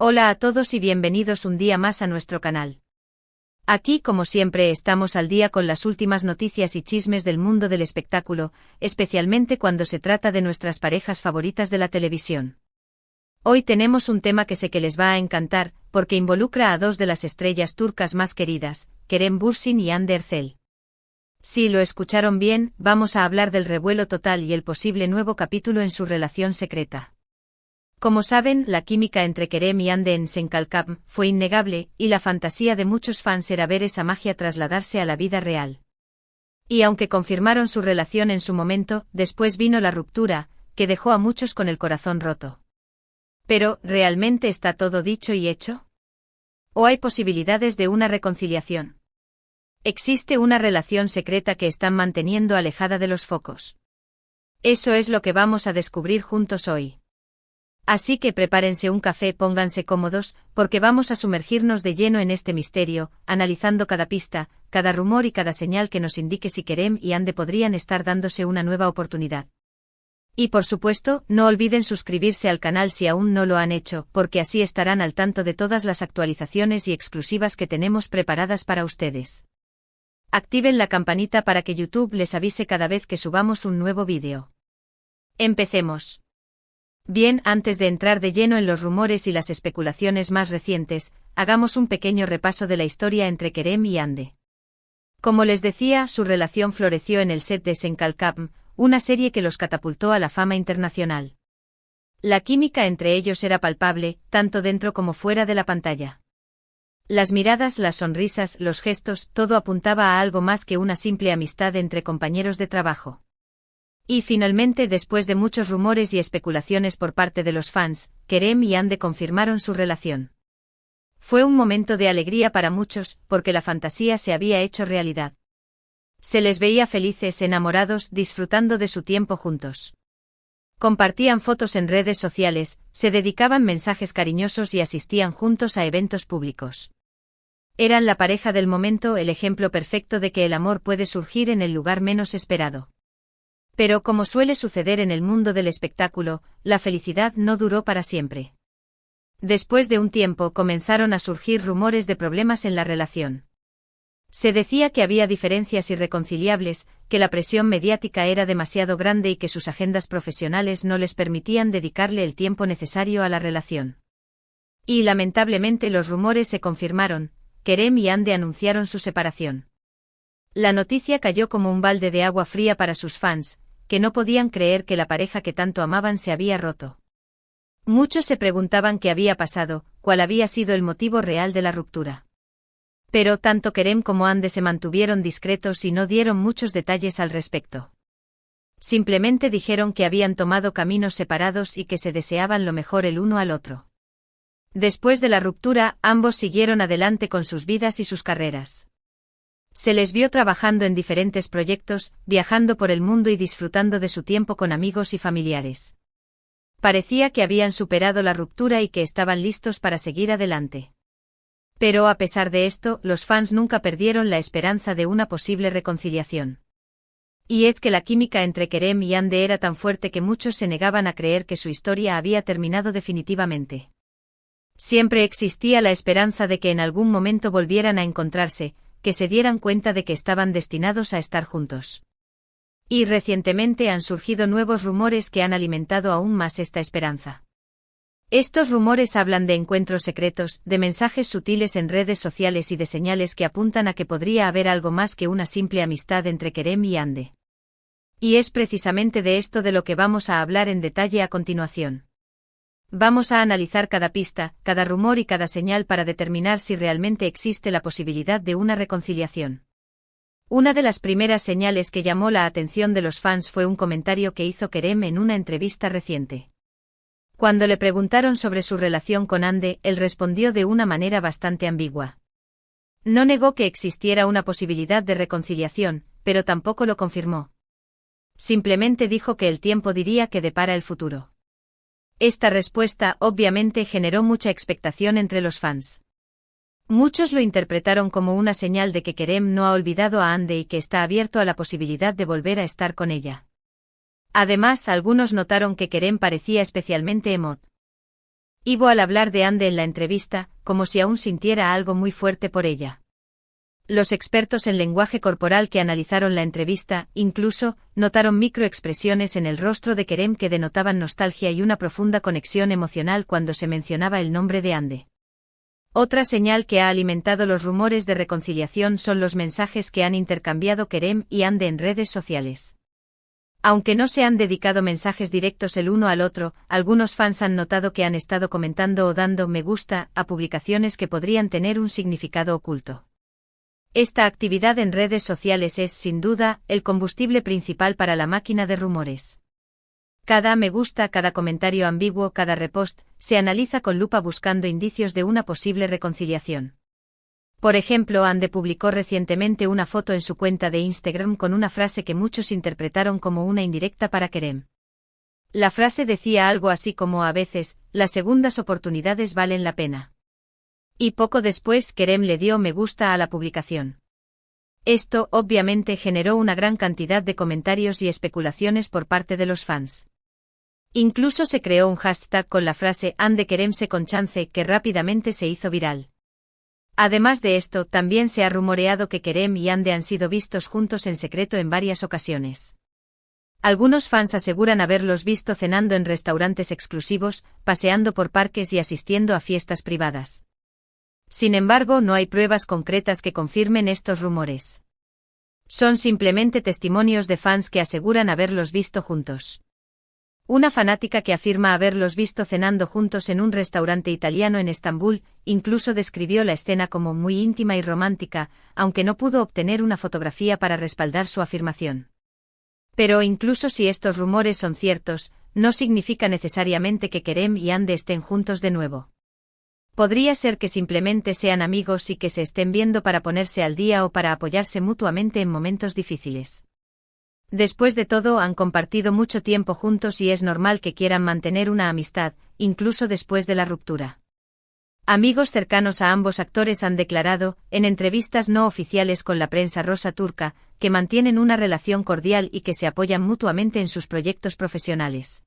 Hola a todos y bienvenidos un día más a nuestro canal. Aquí, como siempre, estamos al día con las últimas noticias y chismes del mundo del espectáculo, especialmente cuando se trata de nuestras parejas favoritas de la televisión. Hoy tenemos un tema que sé que les va a encantar, porque involucra a dos de las estrellas turcas más queridas, Kerem Bürsin y Hande Erçel. Si lo escucharon bien, vamos a hablar del revuelo total y el posible nuevo capítulo en su relación secreta. Como saben, la química entre Kerem y Hande en Senkalkam fue innegable, y la fantasía de muchos fans era ver esa magia trasladarse a la vida real. Y aunque confirmaron su relación en su momento, después vino la ruptura, que dejó a muchos con el corazón roto. Pero, ¿realmente está todo dicho y hecho? ¿O hay posibilidades de una reconciliación? ¿Existe una relación secreta que están manteniendo alejada de los focos? Eso es lo que vamos a descubrir juntos hoy. Así que prepárense un café, pónganse cómodos, porque vamos a sumergirnos de lleno en este misterio, analizando cada pista, cada rumor y cada señal que nos indique si Kerem y Hande podrían estar dándose una nueva oportunidad. Y por supuesto, no olviden suscribirse al canal si aún no lo han hecho, porque así estarán al tanto de todas las actualizaciones y exclusivas que tenemos preparadas para ustedes. Activen la campanita para que YouTube les avise cada vez que subamos un nuevo vídeo. Empecemos. Bien, antes de entrar de lleno en los rumores y las especulaciones más recientes, hagamos un pequeño repaso de la historia entre Kerem y Hande. Como les decía, su relación floreció en el set de Senkalkam, una serie que los catapultó a la fama internacional. La química entre ellos era palpable, tanto dentro como fuera de la pantalla. Las miradas, las sonrisas, los gestos, todo apuntaba a algo más que una simple amistad entre compañeros de trabajo. Y finalmente, después de muchos rumores y especulaciones por parte de los fans, Kerem y Hande confirmaron su relación. Fue un momento de alegría para muchos, porque la fantasía se había hecho realidad. Se les veía felices, enamorados, disfrutando de su tiempo juntos. Compartían fotos en redes sociales, se dedicaban mensajes cariñosos y asistían juntos a eventos públicos. Eran la pareja del momento, el ejemplo perfecto de que el amor puede surgir en el lugar menos esperado. Pero como suele suceder en el mundo del espectáculo, la felicidad no duró para siempre. Después de un tiempo comenzaron a surgir rumores de problemas en la relación. Se decía que había diferencias irreconciliables, que la presión mediática era demasiado grande y que sus agendas profesionales no les permitían dedicarle el tiempo necesario a la relación. Y lamentablemente los rumores se confirmaron, Kerem y Hande anunciaron su separación. La noticia cayó como un balde de agua fría para sus fans, que no podían creer que la pareja que tanto amaban se había roto. Muchos se preguntaban qué había pasado, cuál había sido el motivo real de la ruptura. Pero tanto Kerem como Hande se mantuvieron discretos y no dieron muchos detalles al respecto. Simplemente dijeron que habían tomado caminos separados y que se deseaban lo mejor el uno al otro. Después de la ruptura, ambos siguieron adelante con sus vidas y sus carreras. Se les vio trabajando en diferentes proyectos, viajando por el mundo y disfrutando de su tiempo con amigos y familiares. Parecía que habían superado la ruptura y que estaban listos para seguir adelante. Pero a pesar de esto, los fans nunca perdieron la esperanza de una posible reconciliación. Y es que la química entre Kerem y Hande era tan fuerte que muchos se negaban a creer que su historia había terminado definitivamente. Siempre existía la esperanza de que en algún momento volvieran a encontrarse, que se dieran cuenta de que estaban destinados a estar juntos. Y recientemente han surgido nuevos rumores que han alimentado aún más esta esperanza. Estos rumores hablan de encuentros secretos, de mensajes sutiles en redes sociales y de señales que apuntan a que podría haber algo más que una simple amistad entre Kerem y Hande. Y es precisamente de esto de lo que vamos a hablar en detalle a continuación. Vamos a analizar cada pista, cada rumor y cada señal para determinar si realmente existe la posibilidad de una reconciliación. Una de las primeras señales que llamó la atención de los fans fue un comentario que hizo Kerem en una entrevista reciente. Cuando le preguntaron sobre su relación con Hande, él respondió de una manera bastante ambigua. No negó que existiera una posibilidad de reconciliación, pero tampoco lo confirmó. Simplemente dijo que el tiempo diría qué depara el futuro. Esta respuesta obviamente generó mucha expectación entre los fans. Muchos lo interpretaron como una señal de que Kerem no ha olvidado a Hande y que está abierto a la posibilidad de volver a estar con ella. Además, algunos notaron que Kerem parecía especialmente emo. Ivo al hablar de Ande en la entrevista, como si aún sintiera algo muy fuerte por ella. Los expertos en lenguaje corporal que analizaron la entrevista, incluso, notaron microexpresiones en el rostro de Kerem que denotaban nostalgia y una profunda conexión emocional cuando se mencionaba el nombre de Ande. Otra señal que ha alimentado los rumores de reconciliación son los mensajes que han intercambiado Kerem y Ande en redes sociales. Aunque no se han dedicado mensajes directos el uno al otro, algunos fans han notado que han estado comentando o dando me gusta a publicaciones que podrían tener un significado oculto. Esta actividad en redes sociales es, sin duda, el combustible principal para la máquina de rumores. Cada me gusta, cada comentario ambiguo, cada repost, se analiza con lupa buscando indicios de una posible reconciliación. Por ejemplo, Ande publicó recientemente una foto en su cuenta de Instagram con una frase que muchos interpretaron como una indirecta para Kerem. La frase decía algo así como: a veces, las segundas oportunidades valen la pena. Y poco después Kerem le dio me gusta a la publicación. Esto, obviamente, generó una gran cantidad de comentarios y especulaciones por parte de los fans. Incluso se creó un hashtag con la frase Ande Kerem se con chance que rápidamente se hizo viral. Además de esto, también se ha rumoreado que Kerem y Ande han sido vistos juntos en secreto en varias ocasiones. Algunos fans aseguran haberlos visto cenando en restaurantes exclusivos, paseando por parques y asistiendo a fiestas privadas. Sin embargo, no hay pruebas concretas que confirmen estos rumores. Son simplemente testimonios de fans que aseguran haberlos visto juntos. Una fanática que afirma haberlos visto cenando juntos en un restaurante italiano en Estambul, incluso describió la escena como muy íntima y romántica, aunque no pudo obtener una fotografía para respaldar su afirmación. Pero incluso si estos rumores son ciertos, no significa necesariamente que Kerem y Ande estén juntos de nuevo. Podría ser que simplemente sean amigos y que se estén viendo para ponerse al día o para apoyarse mutuamente en momentos difíciles. Después de todo, han compartido mucho tiempo juntos y es normal que quieran mantener una amistad, incluso después de la ruptura. Amigos cercanos a ambos actores han declarado, en entrevistas no oficiales con la prensa rosa turca, que mantienen una relación cordial y que se apoyan mutuamente en sus proyectos profesionales.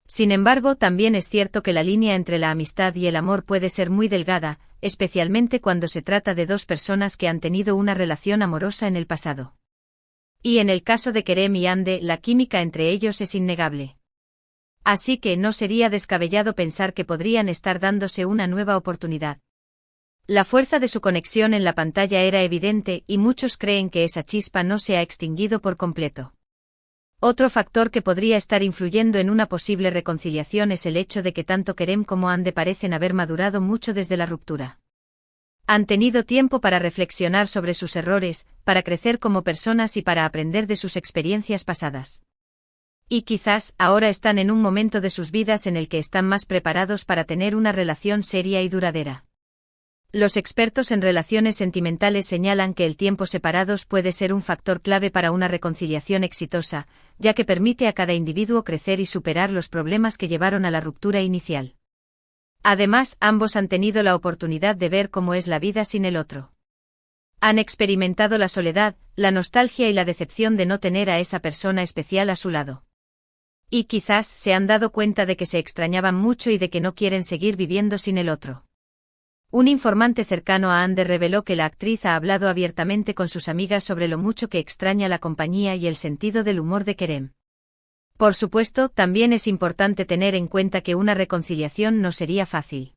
Sin embargo, también es cierto que la línea entre la amistad y el amor puede ser muy delgada, especialmente cuando se trata de dos personas que han tenido una relación amorosa en el pasado. Y en el caso de Kerem y Ande, la química entre ellos es innegable. Así que no sería descabellado pensar que podrían estar dándose una nueva oportunidad. La fuerza de su conexión en la pantalla era evidente y muchos creen que esa chispa no se ha extinguido por completo. Otro factor que podría estar influyendo en una posible reconciliación es el hecho de que tanto Kerem como Ande parecen haber madurado mucho desde la ruptura. Han tenido tiempo para reflexionar sobre sus errores, para crecer como personas y para aprender de sus experiencias pasadas. Y quizás ahora están en un momento de sus vidas en el que están más preparados para tener una relación seria y duradera. Los expertos en relaciones sentimentales señalan que el tiempo separados puede ser un factor clave para una reconciliación exitosa, ya que permite a cada individuo crecer y superar los problemas que llevaron a la ruptura inicial. Además, ambos han tenido la oportunidad de ver cómo es la vida sin el otro. Han experimentado la soledad, la nostalgia y la decepción de no tener a esa persona especial a su lado. Y quizás se han dado cuenta de que se extrañaban mucho y de que no quieren seguir viviendo sin el otro. Un informante cercano a Ande reveló que la actriz ha hablado abiertamente con sus amigas sobre lo mucho que extraña la compañía y el sentido del humor de Kerem. Por supuesto, también es importante tener en cuenta que una reconciliación no sería fácil.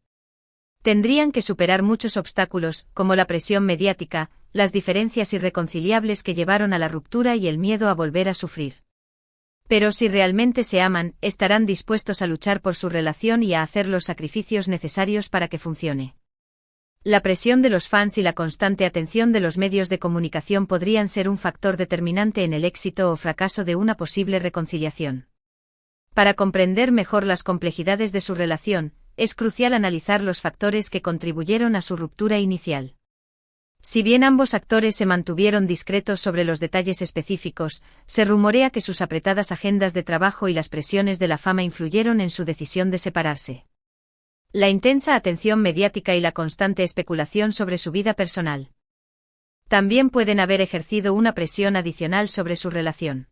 Tendrían que superar muchos obstáculos, como la presión mediática, las diferencias irreconciliables que llevaron a la ruptura y el miedo a volver a sufrir. Pero si realmente se aman, estarán dispuestos a luchar por su relación y a hacer los sacrificios necesarios para que funcione. La presión de los fans y la constante atención de los medios de comunicación podrían ser un factor determinante en el éxito o fracaso de una posible reconciliación. Para comprender mejor las complejidades de su relación, es crucial analizar los factores que contribuyeron a su ruptura inicial. Si bien ambos actores se mantuvieron discretos sobre los detalles específicos, se rumorea que sus apretadas agendas de trabajo y las presiones de la fama influyeron en su decisión de separarse. La intensa atención mediática y la constante especulación sobre su vida personal también pueden haber ejercido una presión adicional sobre su relación.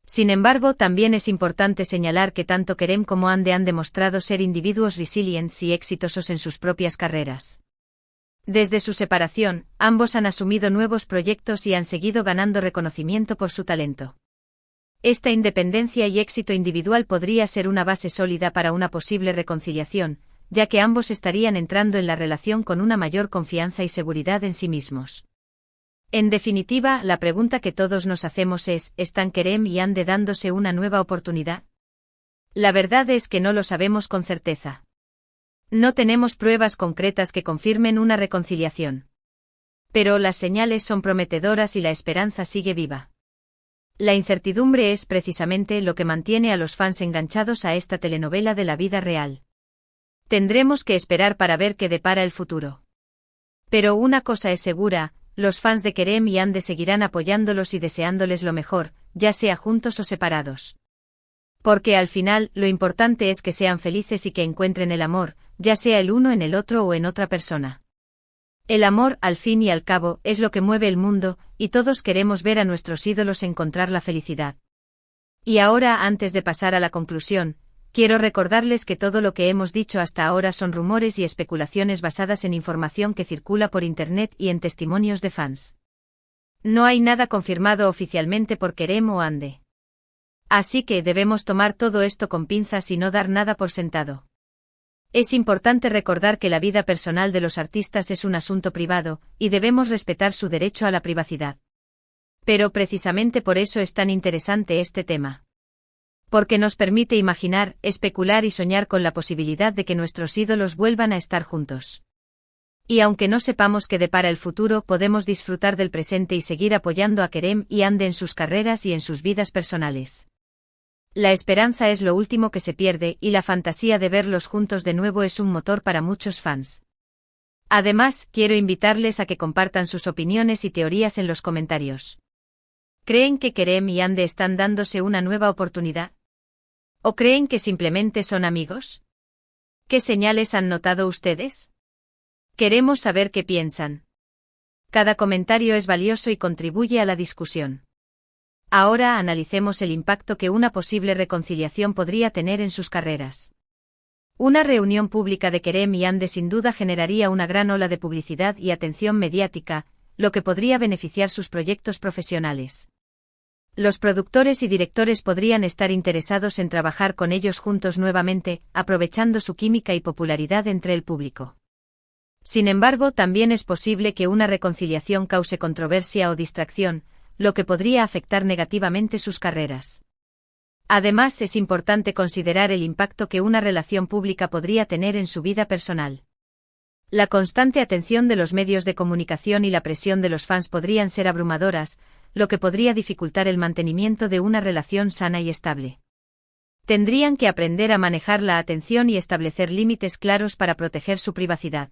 Sin embargo, también es importante señalar que tanto Kerem como Hande han demostrado ser individuos resilientes y exitosos en sus propias carreras. Desde su separación, ambos han asumido nuevos proyectos y han seguido ganando reconocimiento por su talento. Esta independencia y éxito individual podría ser una base sólida para una posible reconciliación, ya que ambos estarían entrando en la relación con una mayor confianza y seguridad en sí mismos. En definitiva, la pregunta que todos nos hacemos es, ¿están Kerem y Hande dándose una nueva oportunidad? La verdad es que no lo sabemos con certeza. No tenemos pruebas concretas que confirmen una reconciliación. Pero las señales son prometedoras y la esperanza sigue viva. La incertidumbre es precisamente lo que mantiene a los fans enganchados a esta telenovela de la vida real. Tendremos que esperar para ver qué depara el futuro. Pero una cosa es segura, los fans de Kerem y Hande seguirán apoyándolos y deseándoles lo mejor, ya sea juntos o separados. Porque al final, lo importante es que sean felices y que encuentren el amor, ya sea el uno en el otro o en otra persona. El amor, al fin y al cabo, es lo que mueve el mundo, y todos queremos ver a nuestros ídolos encontrar la felicidad. Y ahora, antes de pasar a la conclusión, quiero recordarles que todo lo que hemos dicho hasta ahora son rumores y especulaciones basadas en información que circula por Internet y en testimonios de fans. No hay nada confirmado oficialmente por Kerem o Hande. Así que debemos tomar todo esto con pinzas y no dar nada por sentado. Es importante recordar que la vida personal de los artistas es un asunto privado, y debemos respetar su derecho a la privacidad. Pero precisamente por eso es tan interesante este tema. Porque nos permite imaginar, especular y soñar con la posibilidad de que nuestros ídolos vuelvan a estar juntos. Y aunque no sepamos qué depara el futuro, podemos disfrutar del presente y seguir apoyando a Kerem y Hande en sus carreras y en sus vidas personales. La esperanza es lo último que se pierde y la fantasía de verlos juntos de nuevo es un motor para muchos fans. Además, quiero invitarles a que compartan sus opiniones y teorías en los comentarios. ¿Creen que Kerem y Hande están dándose una nueva oportunidad? ¿O creen que simplemente son amigos? ¿Qué señales han notado ustedes? Queremos saber qué piensan. Cada comentario es valioso y contribuye a la discusión. Ahora analicemos el impacto que una posible reconciliación podría tener en sus carreras. Una reunión pública de Kerem y Hande sin duda generaría una gran ola de publicidad y atención mediática, lo que podría beneficiar sus proyectos profesionales. Los productores y directores podrían estar interesados en trabajar con ellos juntos nuevamente, aprovechando su química y popularidad entre el público. Sin embargo, también es posible que una reconciliación cause controversia o distracción, lo que podría afectar negativamente sus carreras. Además, es importante considerar el impacto que una relación pública podría tener en su vida personal. La constante atención de los medios de comunicación y la presión de los fans podrían ser abrumadoras, lo que podría dificultar el mantenimiento de una relación sana y estable. Tendrían que aprender a manejar la atención y establecer límites claros para proteger su privacidad.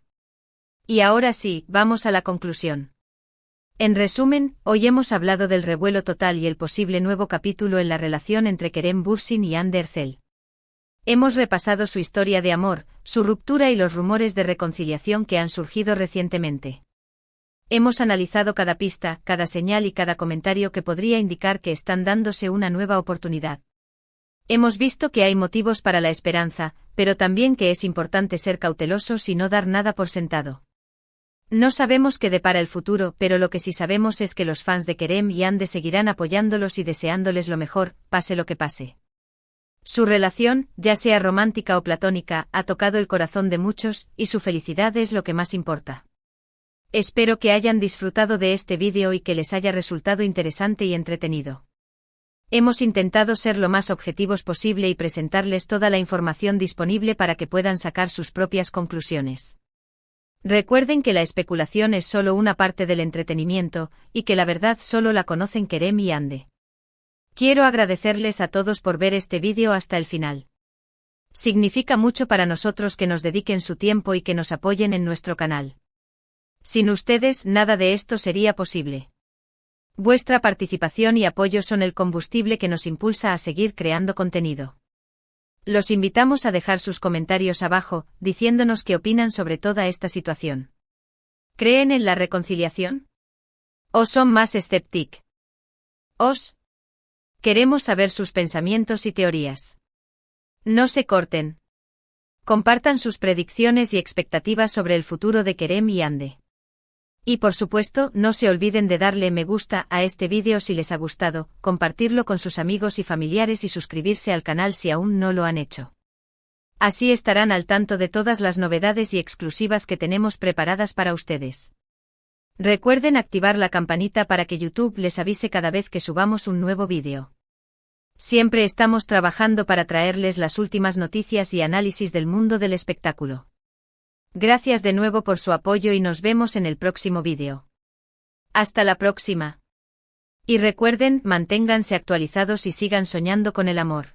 Y ahora sí, vamos a la conclusión. En resumen, hoy hemos hablado del revuelo total y el posible nuevo capítulo en la relación entre Kerem Bürsin y Hande Erçel. Hemos repasado su historia de amor, su ruptura y los rumores de reconciliación que han surgido recientemente. Hemos analizado cada pista, cada señal y cada comentario que podría indicar que están dándose una nueva oportunidad. Hemos visto que hay motivos para la esperanza, pero también que es importante ser cautelosos y no dar nada por sentado. No sabemos qué depara el futuro, pero lo que sí sabemos es que los fans de Kerem y Hande seguirán apoyándolos y deseándoles lo mejor, pase lo que pase. Su relación, ya sea romántica o platónica, ha tocado el corazón de muchos, y su felicidad es lo que más importa. Espero que hayan disfrutado de este vídeo y que les haya resultado interesante y entretenido. Hemos intentado ser lo más objetivos posible y presentarles toda la información disponible para que puedan sacar sus propias conclusiones. Recuerden que la especulación es solo una parte del entretenimiento, y que la verdad solo la conocen Kerem y Hande. Quiero agradecerles a todos por ver este vídeo hasta el final. Significa mucho para nosotros que nos dediquen su tiempo y que nos apoyen en nuestro canal. Sin ustedes, nada de esto sería posible. Vuestra participación y apoyo son el combustible que nos impulsa a seguir creando contenido. Los invitamos a dejar sus comentarios abajo, diciéndonos qué opinan sobre toda esta situación. ¿Creen en la reconciliación? ¿O son más escépticos? Queremos saber sus pensamientos y teorías. No se corten. Compartan sus predicciones y expectativas sobre el futuro de Kerem y Hande. Y por supuesto, no se olviden de darle me gusta a este vídeo si les ha gustado, compartirlo con sus amigos y familiares y suscribirse al canal si aún no lo han hecho. Así estarán al tanto de todas las novedades y exclusivas que tenemos preparadas para ustedes. Recuerden activar la campanita para que YouTube les avise cada vez que subamos un nuevo vídeo. Siempre estamos trabajando para traerles las últimas noticias y análisis del mundo del espectáculo. Gracias de nuevo por su apoyo y nos vemos en el próximo vídeo. Hasta la próxima. Y recuerden, manténganse actualizados y sigan soñando con el amor.